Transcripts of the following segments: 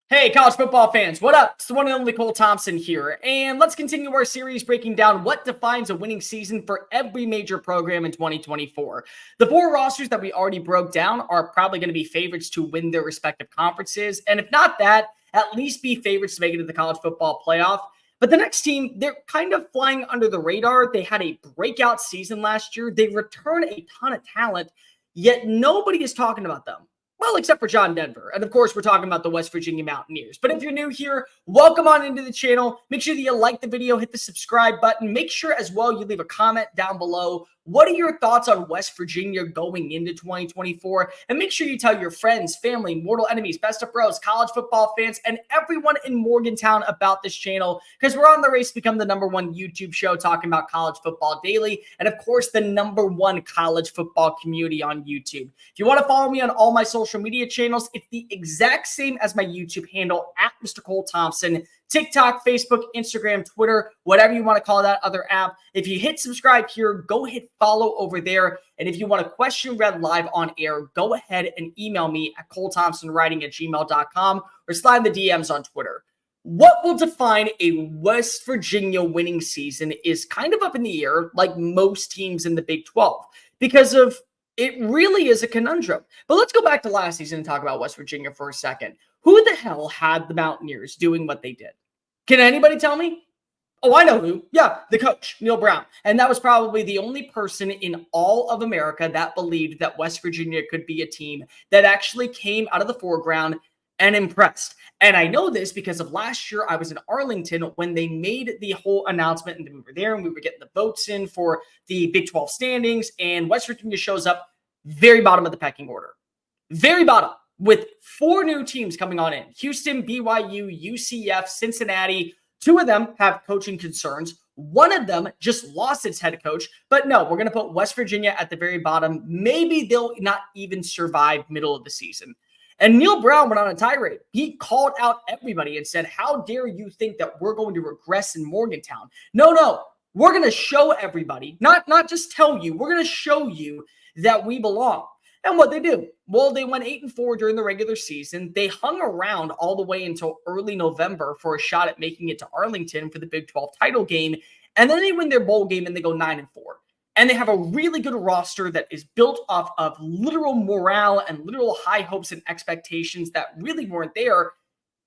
Hey, college football fans, what up? It's the one and only Cole Thompson here, and let's continue our series breaking down what defines a winning season for every major program in 2024. The four rosters that we already broke down are probably going to be favorites to win their respective conferences, and if not that, at least be favorites to make it to the college football playoff. But the next team, they're kind of flying under the radar. They had a breakout season last year. They return a ton of talent, yet nobody is talking about them. Well, except for John Denver. And of course, we're talking about the West Virginia Mountaineers. But if you're new here, welcome on into the channel. Make sure that you like the video, hit the subscribe button. Make sure as well you leave a comment down below. What are your thoughts on West Virginia going into 2024? And make sure you tell your friends, family, mortal enemies, best of bros, college football fans, and everyone in Morgantown about this channel, because we're on the race to become the #1 YouTube show talking about college football daily, and of course, the #1 college football community on YouTube. If you want to follow me on all my social media channels, it's the exact same as my YouTube handle, at Mr. Cole Thompson. TikTok, Facebook, Instagram, Twitter, whatever you want to call that other app. If you hit subscribe here, go hit follow over there. And if you want a question read live on air, go ahead and email me at colethompsonwriting@gmail.com or slide the DMs on Twitter. What will define a West Virginia winning season is kind of up in the air, like most teams in the Big 12, because of it really is a conundrum. But let's go back to last season and talk about West Virginia for a second. Who the hell had the Mountaineers doing what they did? Can anybody tell me? Oh, I know who. Yeah, the coach, Neal Brown. And that was probably the only person in all of America that believed that West Virginia could be a team that actually came out of the foreground and impressed. And I know this because of last year I was in Arlington when they made the whole announcement, and we were there and we were getting the votes in for the Big 12 standings, and West Virginia shows up very bottom of the pecking order. Very bottom, with 4 new teams coming on in. Houston, BYU, UCF, Cincinnati. 2 of them have coaching concerns. 1 of them just lost its head coach. But no, we're going to put West Virginia at the very bottom. Maybe they'll not even survive middle of the season. And Neal Brown went on a tirade. He called out everybody and said, how dare you think that we're going to regress in Morgantown? No. We're going to show everybody, not just tell you. We're going to show you that we belong. And what they do? Well, they went 8-4 during the regular season. They hung around all the way until early November for a shot at making it to Arlington for the Big 12 title game. And then they win their bowl game and they go 9-4. And they have a really good roster that is built off of literal morale and literal high hopes and expectations that really weren't there.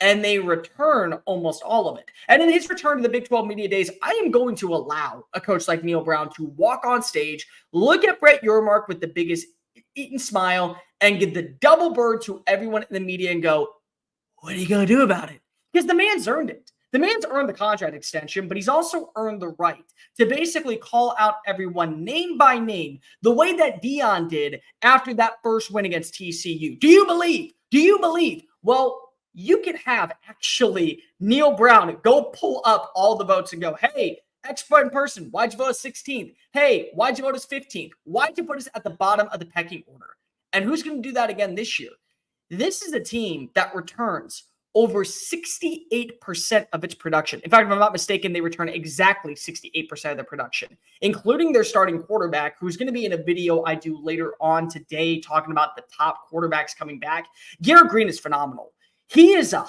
And they return almost all of it. And in his return to the Big 12 Media Days, I am going to allow a coach like Neal Brown to walk on stage, look at Brett Yormark with the biggest eaten smile, and give the double bird to everyone in the media and go, what are you going to do about it? Because the man's earned it. The man's earned the contract extension, but he's also earned the right to basically call out everyone name by name, the way that Dion did after that first win against TCU. Do you believe? Do you believe? Well, you could have actually Neal Brown go pull up all the votes and go, hey, expert person, why'd you vote us 16th? Hey, why'd you vote us 15th? Why'd you put us at the bottom of the pecking order? And who's going to do that again this year? This is a team that returns over 68% of its production. In fact, if I'm not mistaken, they return exactly 68% of their production, including their starting quarterback, who's going to be in a video I do later on today talking about the top quarterbacks coming back. Garrett Greene is phenomenal. He is a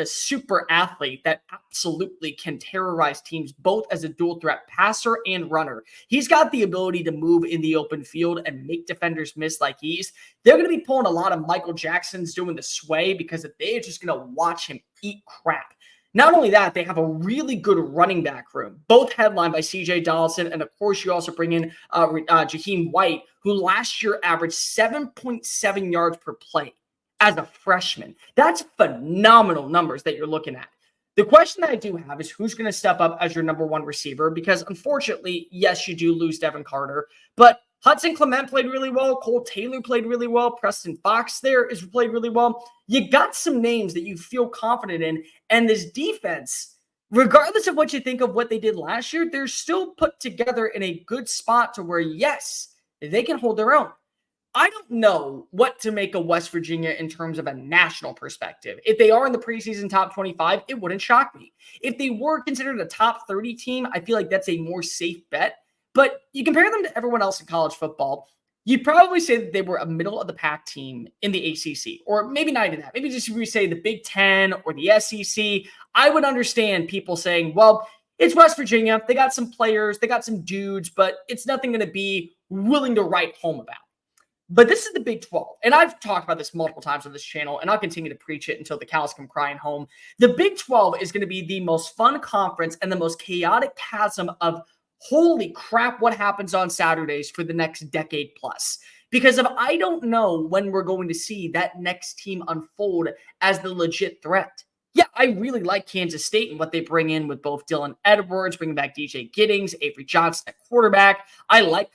super athlete that absolutely can terrorize teams both as a dual threat passer and runner. He's got the ability to move in the open field and make defenders miss like ease. They're going to be pulling a lot of Michael Jackson's doing the sway because they're just going to watch him eat crap. Not only that, they have a really good running back room, both headlined by C.J. Donaldson, and of course you also bring in Jaheim White, who last year averaged 7.7 yards per play. As a freshman. That's phenomenal numbers that you're looking at. The question that I do have is who's going to step up as your #1 receiver? Because unfortunately, yes, you do lose Devin Carter, but Hudson Clement played really well. Cole Taylor played really well. Preston Fox there is played really well. You got some names that you feel confident in, and this defense, regardless of what you think of what they did last year, they're still put together in a good spot to where, yes, they can hold their own. I don't know what to make of West Virginia in terms of a national perspective. If they are in the preseason top 25, it wouldn't shock me. If they were considered a top 30 team, I feel like that's a more safe bet. But you compare them to everyone else in college football, you'd probably say that they were a middle of the pack team in the ACC, or maybe not even that. Maybe just if we say the Big Ten or the SEC, I would understand people saying, well, it's West Virginia. They got some players, they got some dudes, but it's nothing going to be willing to write home about. But this is the Big 12. And I've talked about this multiple times on this channel, and I'll continue to preach it until the cows come crying home. The Big 12 is going to be the most fun conference and the most chaotic chasm of holy crap, what happens on Saturdays for the next decade plus. Because if I don't know when we're going to see that next team unfold as the legit threat. Yeah, I really like Kansas State and what they bring in with both Dylan Edwards, bringing back DJ Giddings, Avery Johnson at quarterback. I like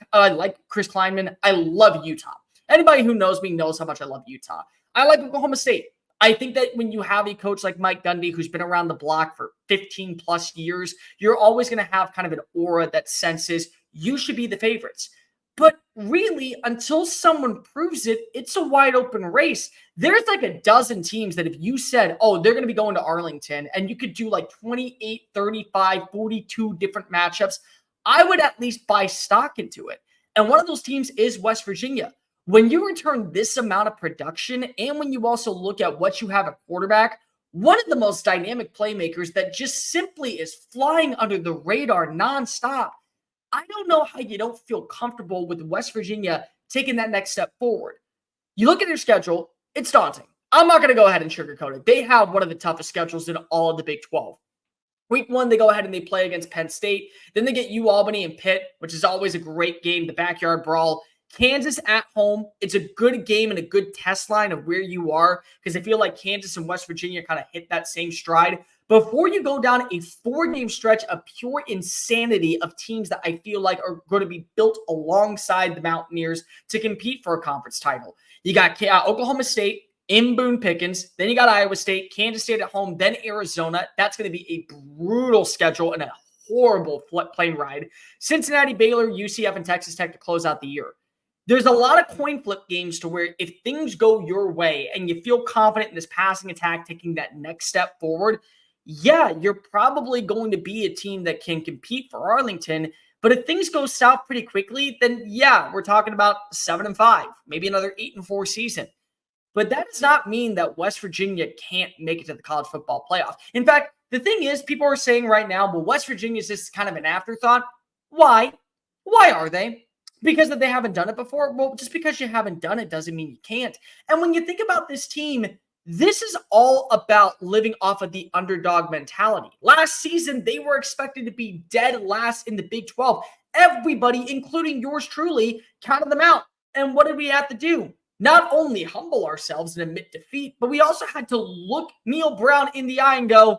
Chris Kleinman. I love Utah. Anybody who knows me knows how much I love Utah. I like Oklahoma State. I think that when you have a coach like Mike Gundy, who's been around the block for 15 plus years, you're always going to have kind of an aura that senses you should be the favorites. But really, until someone proves it, it's a wide open race. There's like a dozen teams that if you said, oh, they're going to be going to Arlington, and you could do like 28, 35, 42 different matchups, I would at least buy stock into it. And one of those teams is West Virginia. When you return this amount of production, and when you also look at what you have at quarterback, one of the most dynamic playmakers that just simply is flying under the radar nonstop, I don't know how you don't feel comfortable with West Virginia taking that next step forward. You look at their schedule, it's daunting. I'm not going to go ahead and sugarcoat it. They have one of the toughest schedules in all of the Big 12. Week 1, they go ahead and they play against Penn State. Then they get UAlbany and Pitt, which is always a great game, the backyard brawl. Kansas at home, it's a good game and a good test line of where you are, because I feel like Kansas and West Virginia kind of hit that same stride before you go down a 4-game stretch of pure insanity of teams that I feel like are going to be built alongside the Mountaineers to compete for a conference title. You got Oklahoma State in Boone Pickens, then you got Iowa State, Kansas State at home, then Arizona. That's going to be a brutal schedule and a horrible plane ride. Cincinnati, Baylor, UCF, and Texas Tech to close out the year. There's a lot of coin flip games to where if things go your way and you feel confident in this passing attack taking that next step forward, yeah, you're probably going to be a team that can compete for Arlington. But if things go south pretty quickly, then yeah, we're talking about 7-5, maybe another 8-4 season. But that does not mean that West Virginia can't make it to the college football playoff. In fact, the thing is, people are saying right now, well, West Virginia is just kind of an afterthought. Why? Why are they? Because that they haven't done it before? Well, just because you haven't done it doesn't mean you can't. And when you think about this team, this is all about living off of the underdog mentality. Last season, they were expected to be dead last in the Big 12. Everybody, including yours truly, counted them out. And what did we have to do? Not only humble ourselves and admit defeat, but we also had to look Neal Brown in the eye and go,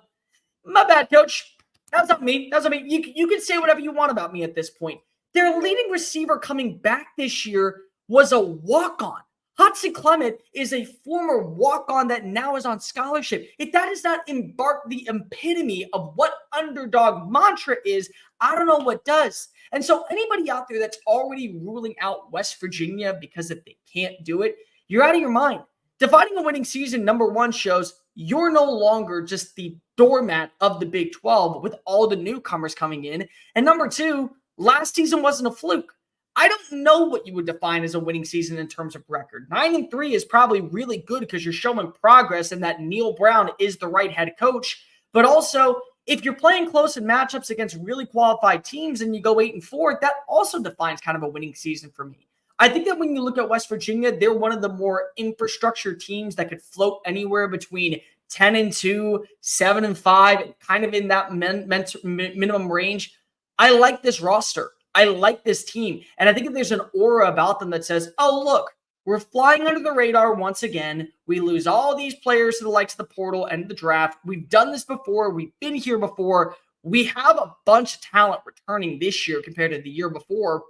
my bad, coach. That's not me. That's not me. You can say whatever you want about me at this point. Their leading receiver coming back this year was a walk-on. Hudson Clement is a former walk-on that now is on scholarship. If that does not embark the epitome of what underdog mantra is, I don't know what does. And so anybody out there that's already ruling out West Virginia because if they can't do it, you're out of your mind. Defining a winning season, number one, shows you're no longer just the doormat of the Big 12 with all the newcomers coming in. And number two, last season wasn't a fluke. I don't know what you would define as a winning season in terms of record. 9-3 is probably really good because you're showing progress and that Neal Brown is the right head coach. But also, if you're playing close in matchups against really qualified teams and you go 8-4, that also defines kind of a winning season for me. I think that when you look at West Virginia, they're one of the more infrastructure teams that could float anywhere between 10-2, 7-5, kind of in that minimum range. I like this roster. I like this team. And I think that there's an aura about them that says, oh, look, we're flying under the radar once again. We lose all these players to the likes of the portal and the draft. We've done this before. We've been here before. We have a bunch of talent returning this year compared to the year before.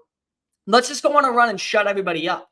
Let's just go on a run and shut everybody up.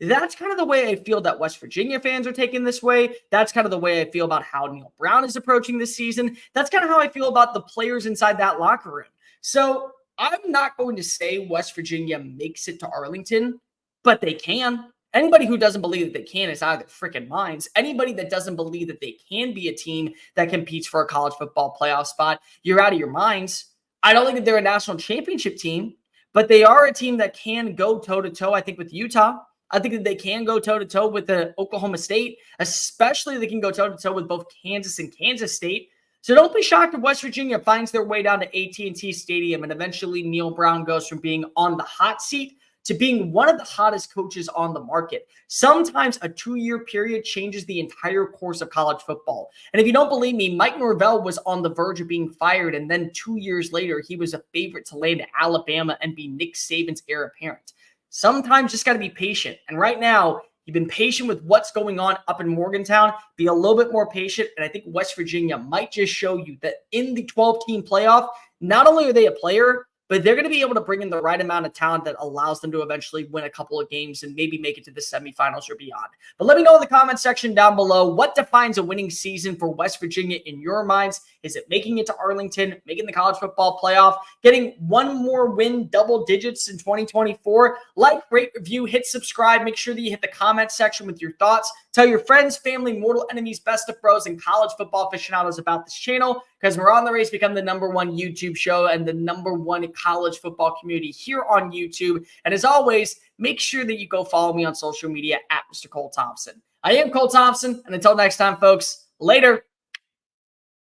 That's kind of the way I feel that West Virginia fans are taking this way. That's kind of the way I feel about how Neal Brown is approaching this season. That's kind of how I feel about the players inside that locker room. So I'm not going to say West Virginia makes it to Arlington, but they can. Anybody who doesn't believe that they can is out of their freaking minds. Anybody that doesn't believe that they can be a team that competes for a college football playoff spot, you're out of your minds. I don't think that they're a national championship team, but they are a team that can go toe-to-toe, I think, with Utah. I think that they can go toe-to-toe with the Oklahoma State, especially they can go toe-to-toe with both Kansas and Kansas State. So don't be shocked if West Virginia finds their way down to AT&T Stadium and eventually Neal Brown goes from being on the hot seat to being one of the hottest coaches on the market. Sometimes a 2-year period changes the entire course of college football. And if you don't believe me, Mike Norvell was on the verge of being fired, and then 2 years later, he was a favorite to land at Alabama and be Nick Saban's heir apparent. Sometimes just got to be patient. And right now, you've been patient with what's going on up in Morgantown. Be a little bit more patient. And I think West Virginia might just show you that in the 12-team playoff, not only are they a player, but they're going to be able to bring in the right amount of talent that allows them to eventually win a couple of games and maybe make it to the semifinals or beyond. But let me know in the comment section down below, what defines a winning season for West Virginia in your minds? Is it making it to Arlington, making the college football playoff, getting one more win, double digits in 2024? Like, rate, review, hit subscribe. Make sure that you hit the comment section with your thoughts. Tell your friends, family, mortal enemies, best of bros, and college football aficionados about this channel, because we're on the race to become the #1 YouTube show and the #1 college football community here on YouTube. And as always, make sure that you go follow me on social media at Mr. Cole Thompson. I am Cole Thompson, and until next time, folks, later.